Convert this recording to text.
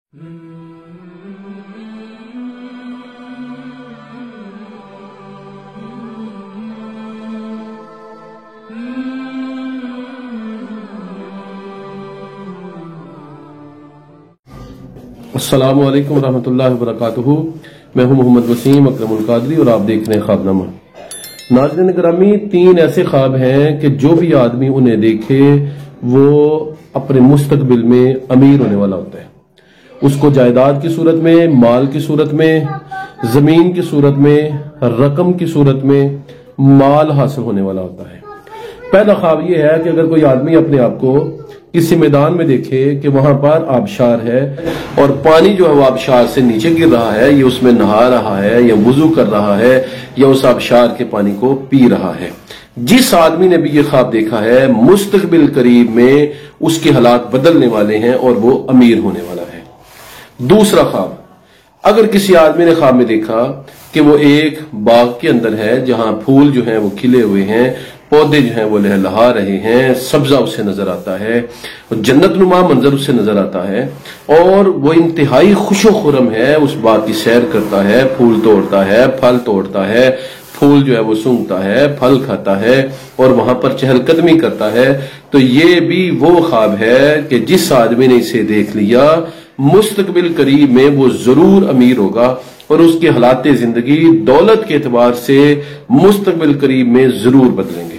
السلام علیکم ورحمۃ اللہ وبرکاتہ۔ میں ہوں محمد وسیم اکرم القادری اور آپ دیکھ رہے ہیں خوابنامہ۔ ناظرین گرامی، 3 ایسے خواب ہیں کہ جو بھی آدمی انہیں دیکھے وہ اپنے مستقبل میں امیر ہونے والا ہوتا ہے۔ اس کو جائیداد کی صورت میں، مال کی صورت میں، زمین کی صورت میں، رقم کی صورت میں مال حاصل ہونے والا ہوتا ہے۔ پہلا خواب یہ ہے کہ اگر کوئی آدمی اپنے آپ کو کسی میدان میں دیکھے کہ وہاں پر آبشار ہے اور پانی جو ہے وہ آبشار سے نیچے گر رہا ہے، یہ اس میں نہا رہا ہے یا وضو کر رہا ہے یا اس آبشار کے پانی کو پی رہا ہے، جس آدمی نے بھی یہ خواب دیکھا ہے مستقبل قریب میں اس کے حالات بدلنے والے ہیں اور وہ امیر ہونے والا ہے۔ دوسرا خواب، اگر کسی آدمی نے خواب میں دیکھا کہ وہ ایک باغ کے اندر ہے جہاں پھول جو ہیں وہ کھلے ہوئے ہیں، پودے جو ہیں وہ لہلہا رہے ہیں، سبزہ اسے نظر آتا ہے، جنت نما منظر اسے نظر آتا ہے اور وہ انتہائی خوش و خرم ہے، اس باغ کی سیر کرتا ہے، پھول توڑتا ہے، پھل توڑتا ہے، پھول جو ہے وہ سونگھتا ہے، پھل کھاتا ہے اور وہاں پر چہل قدمی کرتا ہے۔ تو یہ بھی وہ خواب ہے کہ جس آدمی نے اسے دیکھ لیا مستقبل قریب میں وہ ضرور امیر ہوگا اور اس کے حالات زندگی دولت کے اعتبار سے مستقبل قریب میں ضرور بدلیں گے۔